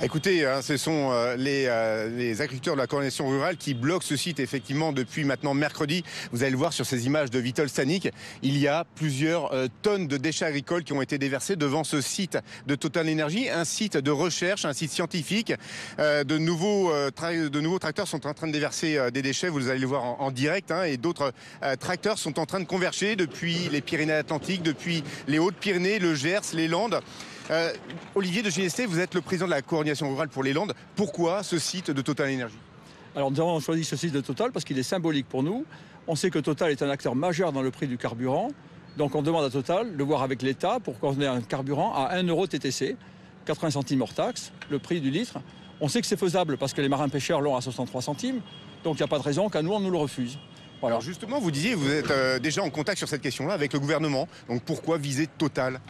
Bah écoutez, hein, ce sont les agriculteurs de la coordination rurale qui bloquent ce site effectivement depuis maintenant mercredi. Vous allez le voir sur ces images de Vitol Stanic. Il y a plusieurs tonnes de déchets agricoles qui ont été déversés devant ce site de Total Energy, un site de recherche, un site scientifique. De nouveaux tracteurs sont en train de déverser des déchets, vous allez le voir en direct, hein, et d'autres tracteurs sont en train de converger depuis les Pyrénées-Atlantiques, depuis les Hautes-Pyrénées, le Gers, les Landes. Olivier de GST, vous êtes le président de la coordination rurale pour les Landes. Pourquoi ce site de Total Energy? Alors nous avons choisi ce site de Total parce qu'il est symbolique pour nous. On sait que Total est un acteur majeur dans le prix du carburant. Donc on demande à Total de voir avec l'État pour qu'on ait un carburant à 1 euro TTC, 80 centimes hors taxe, le prix du litre. On sait que c'est faisable parce que les marins pêcheurs l'ont à 63 centimes. Donc il n'y a pas de raison qu'à nous on nous le refuse. Voilà. Alors justement, vous disiez, vous êtes déjà en contact sur cette question-là avec le gouvernement. Donc pourquoi viser Total?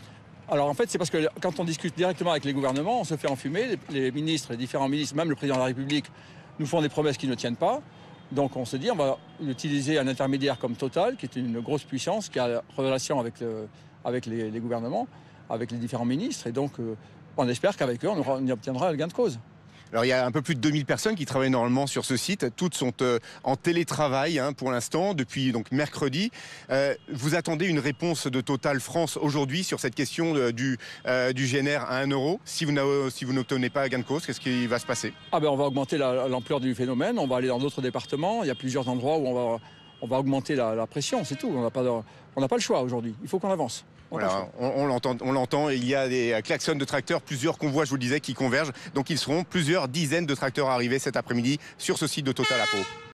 Alors en fait, c'est parce que quand on discute directement avec les gouvernements, on se fait enfumer. Les ministres, les différents ministres, même le président de la République, nous font des promesses qui ne tiennent pas. Donc on se dit, on va utiliser un intermédiaire comme Total, qui est une grosse puissance, qui a relation avec les gouvernements, avec les différents ministres. Et donc on espère qu'avec eux, on y obtiendra un gain de cause. Alors il y a un peu plus de 2000 personnes qui travaillent normalement sur ce site. Toutes sont en télétravail, hein, pour l'instant, depuis donc mercredi. Vous attendez une réponse de Total France aujourd'hui sur cette question du GNR à 1 euro. Si vous n'obtenez pas gain de cause, qu'est-ce qui va se passer? On va augmenter l'ampleur du phénomène. On va aller dans d'autres départements. Il y a plusieurs endroits où on va augmenter la pression, c'est tout. On n'a pas le choix aujourd'hui. Il faut qu'on avance. Voilà, on l'entend. Il y a des klaxons de tracteurs, plusieurs convois, je vous le disais, qui convergent. Donc ils seront plusieurs dizaines de tracteurs arrivés cet après-midi sur ce site de Total à Pau.